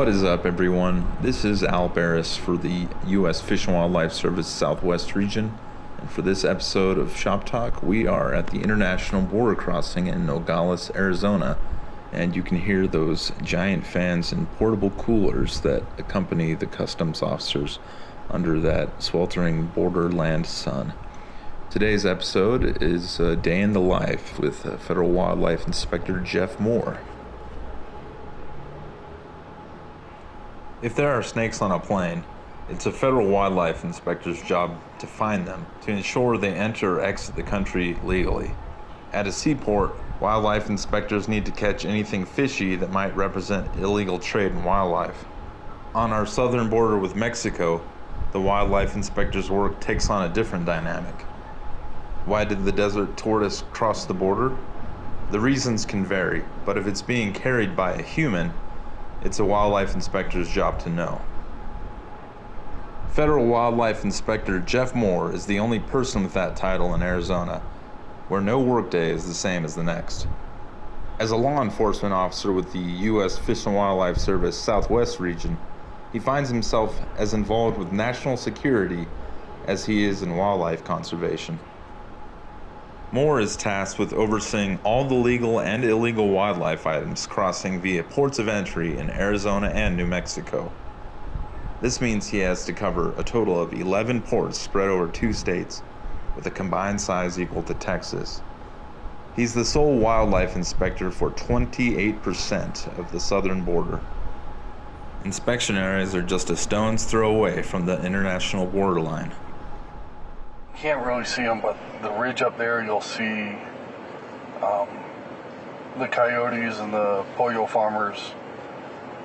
What is up, everyone? This is Al Barris for the U.S. Fish and Wildlife Service Southwest region, and for this episode of Shop Talk, we are at the International Border Crossing in Nogales, Arizona, and you can hear those giant fans and portable coolers that accompany the customs officers under that sweltering borderland sun. Today's episode is a day in the life with Federal Wildlife Inspector Jeff Moore. If there are snakes on a plane, it's a federal wildlife inspector's job to find them, to ensure they enter or exit the country legally. At a seaport, wildlife inspectors need to catch anything fishy that might represent illegal trade in wildlife. On our southern border with Mexico, the wildlife inspector's work takes on a different dynamic. Why did the desert tortoise cross the border? The reasons can vary, but if it's being carried by a human, it's a wildlife inspector's job to know. Federal Wildlife Inspector Jeff Moore is the only person with that title in Arizona, where no workday is the same as the next. As a law enforcement officer with the U.S. Fish and Wildlife Service Southwest region, he finds himself as involved with national security as he is in wildlife conservation. Moore is tasked with overseeing all the legal and illegal wildlife items crossing via ports of entry in Arizona and New Mexico. This means he has to cover a total of 11 ports spread over 2 states, with a combined size equal to Texas. He's the sole wildlife inspector for 28% of the southern border. Inspection areas are just a stone's throw away from the international borderline. Can't really see them, but the ridge up there, you'll see the coyotes and the pollo farmers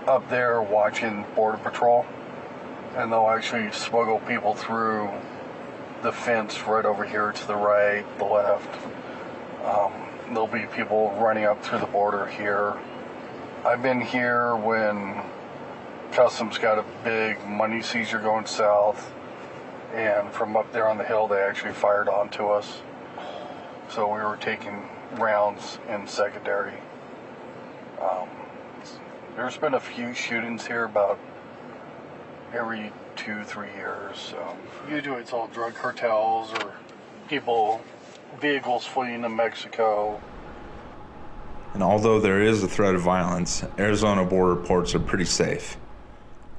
up there watching Border Patrol, and they'll actually smuggle people through the fence right over here to the right, the left. There'll be people running up through the border here. I've been here when Customs got a big money seizure going south, and from up there on the hill they actually fired onto us, so we were taking rounds in secondary. There's been a few shootings here about every 2-3 years, so usually it's all drug cartels or vehicles fleeing to Mexico. And although there is a threat of violence, Arizona border ports are pretty safe.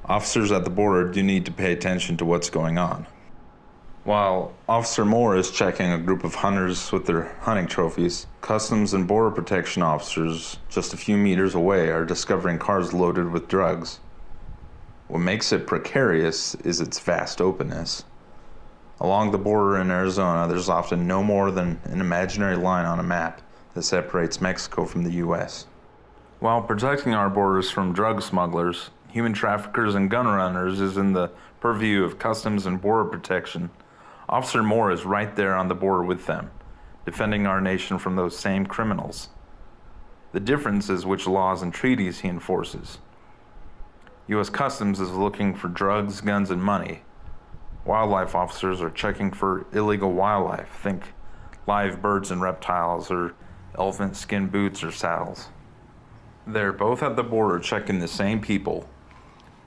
Officers at the border do need to pay attention to what's going on. While Officer Moore is checking a group of hunters with their hunting trophies, Customs and Border Protection officers just a few meters away are discovering cars loaded with drugs. What makes it precarious is its vast openness. Along the border in Arizona, there's often no more than an imaginary line on a map that separates Mexico from the U.S. While protecting our borders from drug smugglers, human traffickers, and gun runners is in the purview of Customs and Border Protection, Officer Moore is right there on the border with them, defending our nation from those same criminals. The difference is which laws and treaties he enforces. U.S. Customs is looking for drugs, guns, and money. Wildlife officers are checking for illegal wildlife. Think live birds and reptiles, or elephant skin boots or saddles. They're both at the border checking the same people.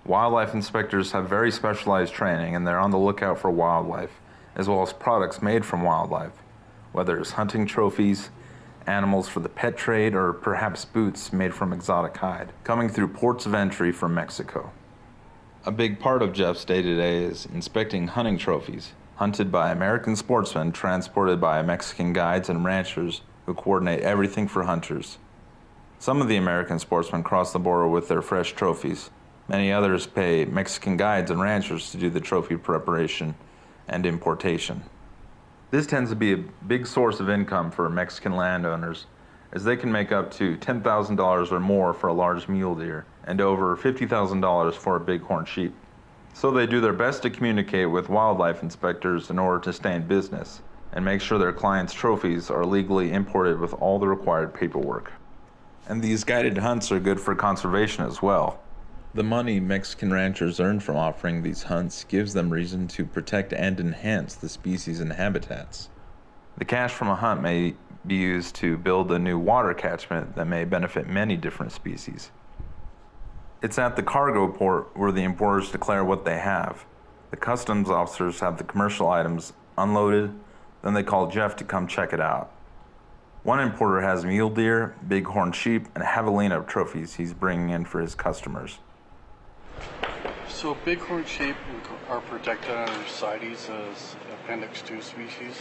Wildlife inspectors have very specialized training, and they're on the lookout for wildlife, as well as products made from wildlife, whether it's hunting trophies, animals for the pet trade, or perhaps boots made from exotic hide, coming through ports of entry from Mexico. A big part of Jeff's day-to-day is inspecting hunting trophies, hunted by American sportsmen transported by Mexican guides and ranchers who coordinate everything for hunters. Some of the American sportsmen cross the border with their fresh trophies. Many others pay Mexican guides and ranchers to do the trophy preparation and importation. This tends to be a big source of income for Mexican landowners, as they can make up to $10,000 or more for a large mule deer and over $50,000 for a bighorn sheep. So they do their best to communicate with wildlife inspectors in order to stay in business and make sure their clients' trophies are legally imported with all the required paperwork. And these guided hunts are good for conservation as well. The money Mexican ranchers earn from offering these hunts gives them reason to protect and enhance the species and habitats. The cash from a hunt may be used to build a new water catchment that may benefit many different species. It's at the cargo port where the importers declare what they have. The customs officers have the commercial items unloaded, then they call Jeff to come check it out. One importer has mule deer, bighorn sheep, and javelina trophies he's bringing in for his customers. So bighorn sheep are protected under CITES as Appendix 2 species.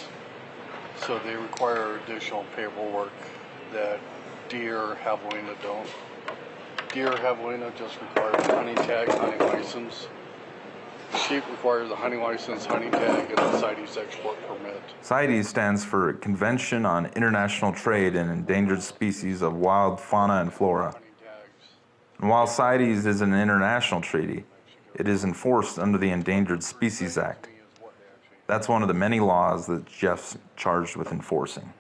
So they require additional paperwork that deer, javelina don't. Deer, javelina just require a hunting tag, hunting license. Sheep requires a hunting license, hunting tag, and a CITES export permit. CITES stands for Convention on International Trade in Endangered Species of Wild Fauna and Flora. And while CITES is an international treaty, it is enforced under the Endangered Species Act. That's one of the many laws that Jeff's charged with enforcing.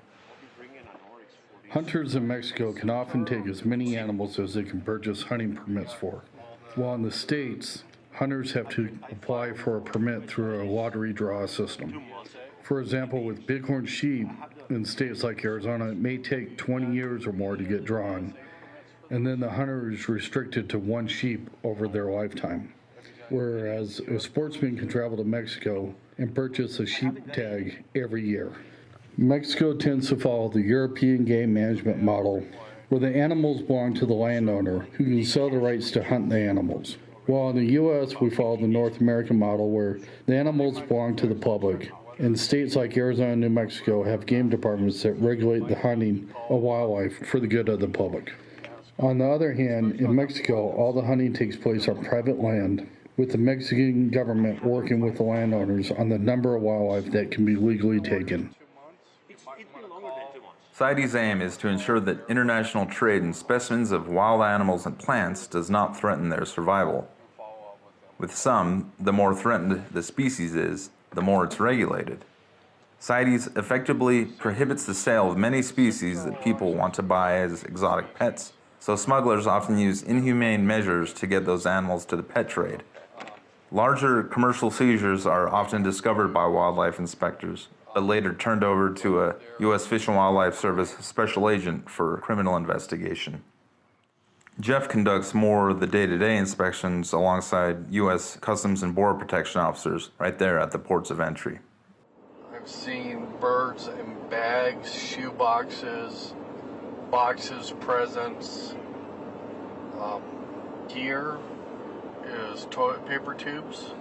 Hunters in Mexico can often take as many animals as they can purchase hunting permits for, while in the States, hunters have to apply for a permit through a lottery draw system. For example, with bighorn sheep in states like Arizona, it may take 20 years or more to get drawn, and then the hunter is restricted to one sheep over their lifetime. Whereas a sportsman can travel to Mexico and purchase a sheep tag every year. Mexico tends to follow the European game management model, where the animals belong to the landowner, who can sell the rights to hunt the animals. While in the U.S., we follow the North American model, where the animals belong to the public, and states like Arizona and New Mexico have game departments that regulate the hunting of wildlife for the good of the public. On the other hand, in Mexico, all the hunting takes place on private land, with the Mexican government working with the landowners on the number of wildlife that can be legally taken. CITES' aim is to ensure that international trade in specimens of wild animals and plants does not threaten their survival. With some, the more threatened the species is, the more it's regulated. CITES effectively prohibits the sale of many species that people want to buy as exotic pets, so smugglers often use inhumane measures to get those animals to the pet trade. Larger commercial seizures are often discovered by wildlife inspectors, but later turned over to a U.S. Fish and Wildlife Service special agent for criminal investigation. Jeff conducts more of the day-to-day inspections alongside U.S. Customs and Border Protection officers right there at the ports of entry. I've seen birds in bags, shoe boxes, presents. Gear is toilet paper tubes,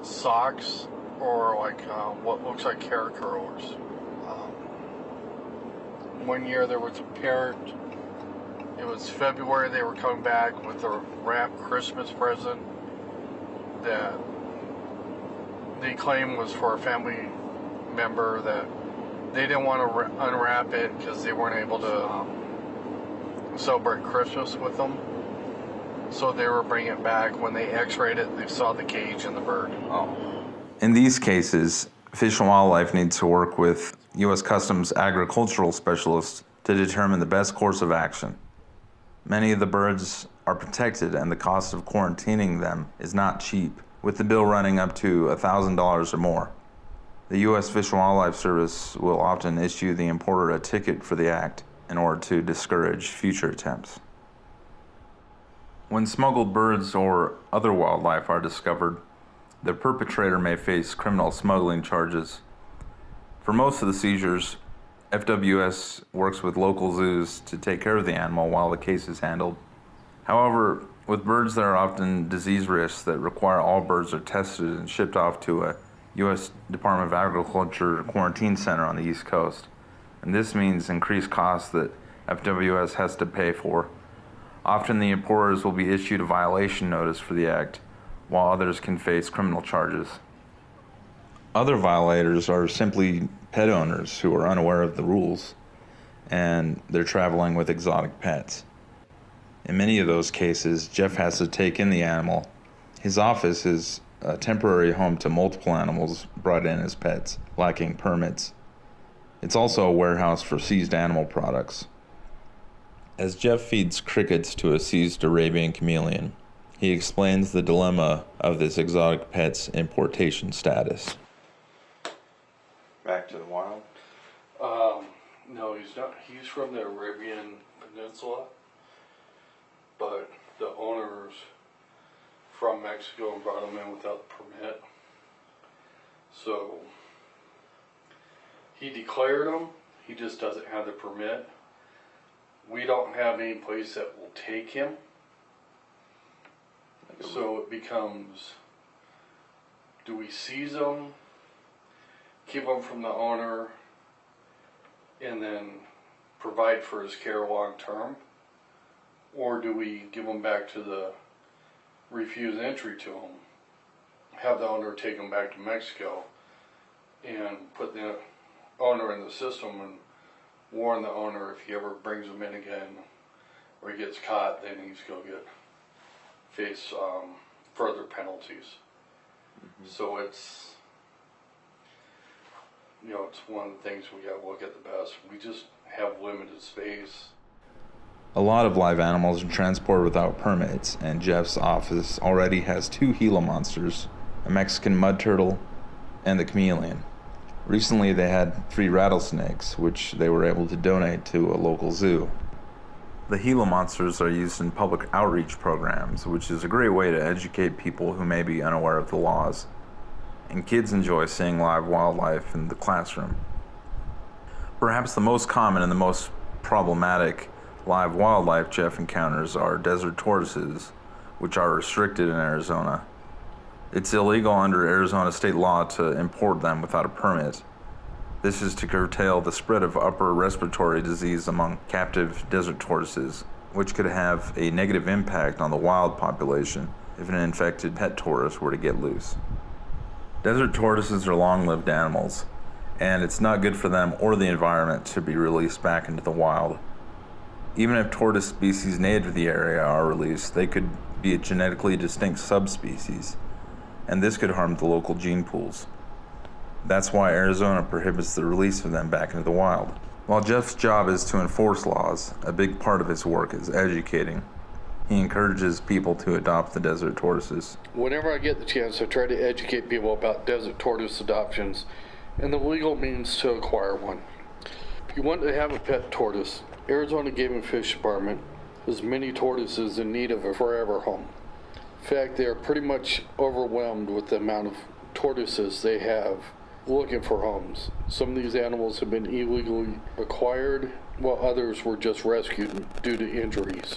socks, or like what looks like hair curlers. One year there was a parent, it was February, they were coming back with a wrapped Christmas present that they claimed was for a family member, that they didn't want to unwrap it because they weren't able to celebrate Christmas with them. So they were bringing it back. When they x-rayed it, they saw the cage and the bird. In these cases, Fish and Wildlife needs to work with U.S. Customs agricultural specialists to determine the best course of action. Many of the birds are protected, and the cost of quarantining them is not cheap, with the bill running up to $1,000 or more. The U.S. Fish and Wildlife Service will often issue the importer a ticket for the act in order to discourage future attempts. When smuggled birds or other wildlife are discovered, the perpetrator may face criminal smuggling charges. For most of the seizures, FWS works with local zoos to take care of the animal while the case is handled. However, with birds, there are often disease risks that require all birds are tested and shipped off to a U.S. Department of Agriculture quarantine center on the East Coast. And this means increased costs that FWS has to pay for. Often the importers will be issued a violation notice for the act, while others can face criminal charges. Other violators are simply pet owners who are unaware of the rules, and they're traveling with exotic pets. In many of those cases, Jeff has to take in the animal. His office is a temporary home to multiple animals brought in as pets, lacking permits. It's also a warehouse for seized animal products. As Jeff feeds crickets to a seized Arabian chameleon, he explains the dilemma of this exotic pet's importation status. Back to the wild? No, he's not. He's from the Arabian Peninsula, but the owners from Mexico and brought them in without the permit. So he declared them, he just doesn't have the permit. We don't have any place that will take him. So it becomes, do we seize them, keep them from the owner, and then provide for his care long term? Or do we give them back to the refuse entry to him, have the owner take them back to Mexico, and put the owner in the system and warn the owner if he ever brings them in again or he gets caught, then he's going to face further penalties. So it's, it's one of the things we got to look at the best. We just have limited space. A lot of live animals are transported without permits, and Jeff's office already has 2 Gila monsters, a Mexican mud turtle, and the chameleon. Recently they had 3 rattlesnakes, which they were able to donate to a local zoo. The Gila monsters are used in public outreach programs, which is a great way to educate people who may be unaware of the laws. And kids enjoy seeing live wildlife in the classroom. Perhaps the most common and the most problematic live wildlife Jeff encounters are desert tortoises, which are restricted in Arizona. It's illegal under Arizona state law to import them without a permit. This is to curtail the spread of upper respiratory disease among captive desert tortoises, which could have a negative impact on the wild population if an infected pet tortoise were to get loose. Desert tortoises are long-lived animals, and it's not good for them or the environment to be released back into the wild. Even if tortoise species native to the area are released, they could be a genetically distinct subspecies, and this could harm the local gene pools. That's why Arizona prohibits the release of them back into the wild. While Jeff's job is to enforce laws, a big part of his work is educating. He encourages people to adopt the desert tortoises. Whenever I get the chance, I try to educate people about desert tortoise adoptions and the legal means to acquire one. If you want to have a pet tortoise, Arizona Game and Fish Department has many tortoises in need of a forever home. In fact, they are pretty much overwhelmed with the amount of tortoises they have looking for homes. Some of these animals have been illegally acquired, while others were just rescued due to injuries.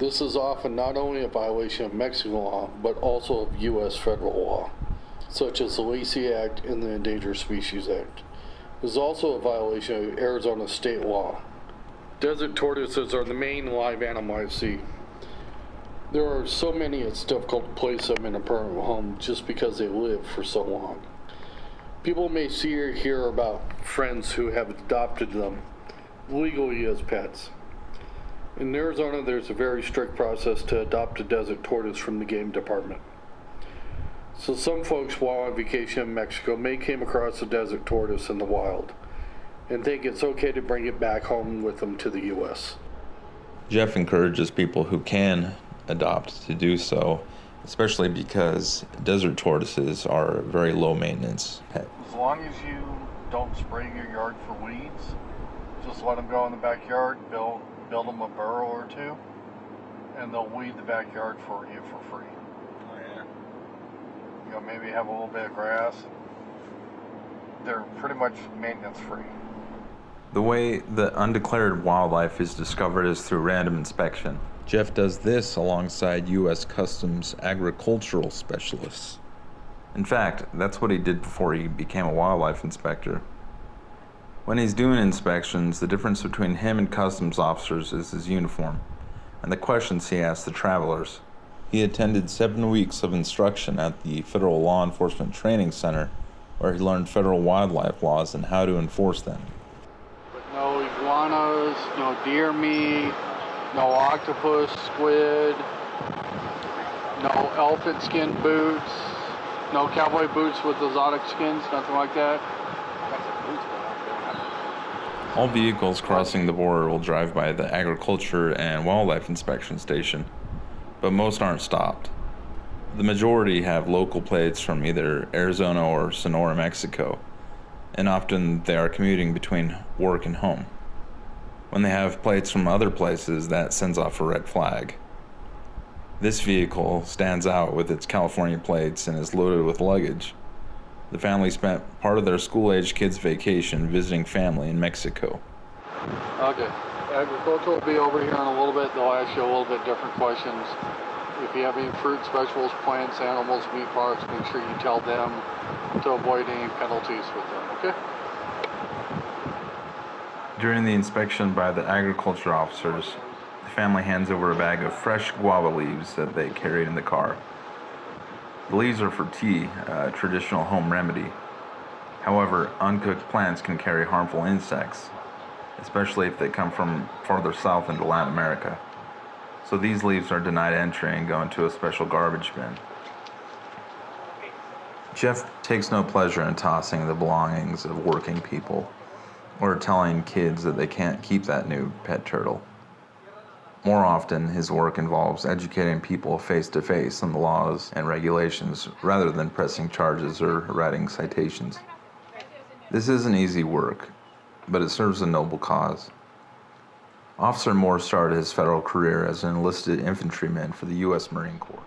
This is often not only a violation of Mexican law, but also of U.S. federal law, such as the Lacey Act and the Endangered Species Act. It is also a violation of Arizona state law. Desert tortoises are the main live animal I see. There are so many it's difficult to place them in a permanent home just because they live for so long. People may see or hear about friends who have adopted them legally as pets. In Arizona, there's a very strict process to adopt a desert tortoise from the game department. So some folks while on vacation in Mexico may come across a desert tortoise in the wild and think it's okay to bring it back home with them to the U.S. Jeff encourages people who can adopt to do so, especially because desert tortoises are a very low maintenance pet. As long as you don't spray your yard for weeds, just let them go in the backyard, build them a burrow or 2, and they'll weed the backyard for you for free. Oh yeah. Maybe have a little bit of grass. They're pretty much maintenance free. The way the undeclared wildlife is discovered is through random inspection. Jeff does this alongside U.S. Customs agricultural specialists. In fact, that's what he did before he became a wildlife inspector. When he's doing inspections, the difference between him and customs officers is his uniform, and the questions he asks the travelers. He attended 7 weeks of instruction at the Federal Law Enforcement Training Center, where he learned federal wildlife laws and how to enforce them. But no iguanas, no deer meat, no octopus, squid, no elephant skin boots, no cowboy boots with exotic skins, nothing like that. All vehicles crossing the border will drive by the Agriculture and Wildlife Inspection Station, but most aren't stopped. The majority have local plates from either Arizona or Sonora, Mexico, and often they are commuting between work and home. When they have plates from other places, that sends off a red flag. This vehicle stands out with its California plates and is loaded with luggage. The family spent part of their school-age kids' vacation visiting family in Mexico. Okay. Agricultural will be over here in a little bit. They'll ask you a little bit different questions. If you have any fruits, vegetables, plants, animals, meat products, make sure you tell them to avoid any penalties with them, okay? During the inspection by the agriculture officers, the family hands over a bag of fresh guava leaves that they carried in the car. The leaves are for tea, a traditional home remedy. However, uncooked plants can carry harmful insects, especially if they come from farther south into Latin America. So these leaves are denied entry and go into a special garbage bin. Jeff takes no pleasure in tossing the belongings of working people or telling kids that they can't keep that new pet turtle. More often, his work involves educating people face-to-face on the laws and regulations rather than pressing charges or writing citations. This isn't easy work, but it serves a noble cause. Officer Moore started his federal career as an enlisted infantryman for the U.S. Marine Corps.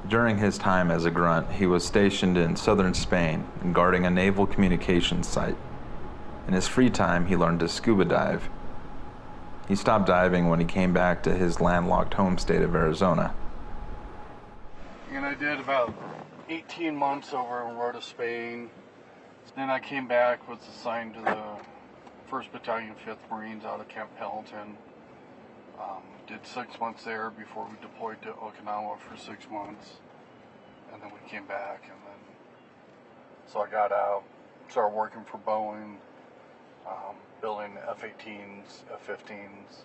During his time as a grunt, he was stationed in southern Spain and guarding a naval communications site. In his free time, he learned to scuba dive. He stopped diving when he came back to his landlocked home state of Arizona. And I did about 18 months over in Rota, Spain. Then I came back, was assigned to the 1st Battalion, 5th Marines out of Camp Pendleton. Did 6 months there before we deployed to Okinawa for 6 months. And then we came back, and then so I got out, started working for Boeing, building F-18s, F-15s,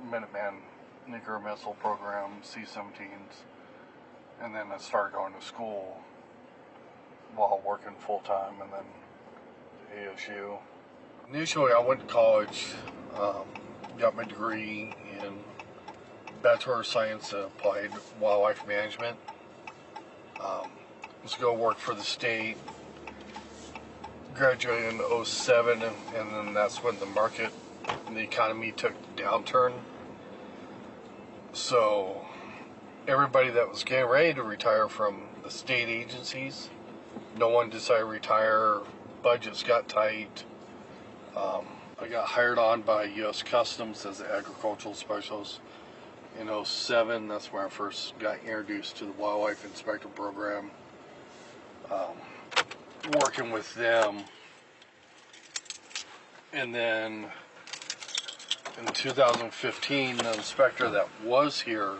Minuteman nuclear missile program, C-17s, and then I started going to school while working full-time, and then ASU. Initially, I went to college, got my degree in Bachelor of Science in Applied Wildlife Management. Was going to work for the state. Graduated in 2007, and then that's when the market and the economy took the downturn. So everybody that was getting ready to retire from the state agencies, no one decided to retire. Budgets got tight. I got hired on by U.S. Customs as an agricultural specialist in 2007. That's when I first got introduced to the wildlife inspector program. Working with them, and then in 2015 the inspector that was here,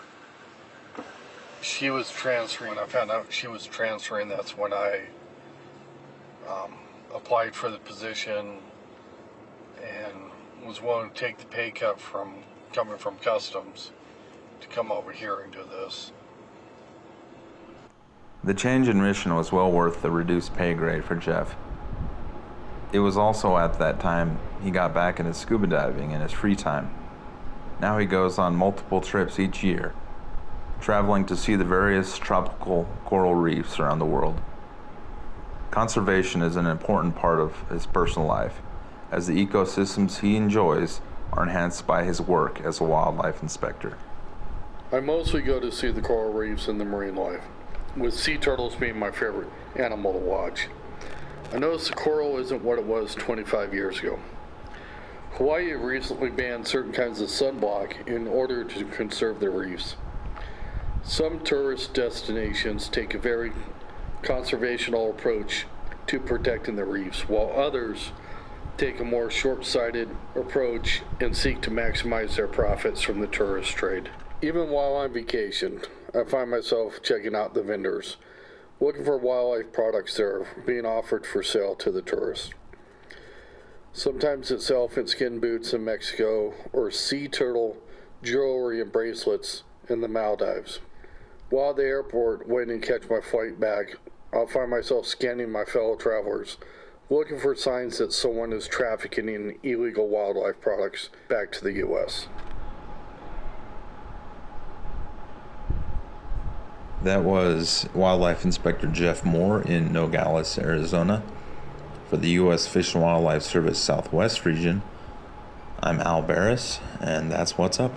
she was transferring. When I found out she was transferring, that's when I applied for the position and was willing to take the pay cut from coming from customs to come over here and do this. The change in mission was well worth the reduced pay grade for Jeff. It was also at that time he got back into scuba diving in his free time. Now he goes on multiple trips each year, traveling to see the various tropical coral reefs around the world. Conservation is an important part of his personal life, as the ecosystems he enjoys are enhanced by his work as a wildlife inspector. I mostly go to see the coral reefs and the marine life, with sea turtles being my favorite animal to watch. I noticed the coral isn't what it was 25 years ago. Hawaii recently banned certain kinds of sunblock in order to conserve the reefs. Some tourist destinations take a very conservational approach to protecting the reefs, while others take a more short-sighted approach and seek to maximize their profits from the tourist trade. Even while on vacation, I find myself checking out the vendors, looking for wildlife products that are being offered for sale to the tourists. Sometimes it's elephant skin boots in Mexico or sea turtle jewelry and bracelets in the Maldives. While at the airport waiting to catch my flight back, I'll find myself scanning my fellow travelers, looking for signs that someone is trafficking in illegal wildlife products back to the U.S. That was Wildlife Inspector Jeff Moore in Nogales, Arizona. For the U.S. Fish and Wildlife Service Southwest region, I'm Al Barris, and that's what's up.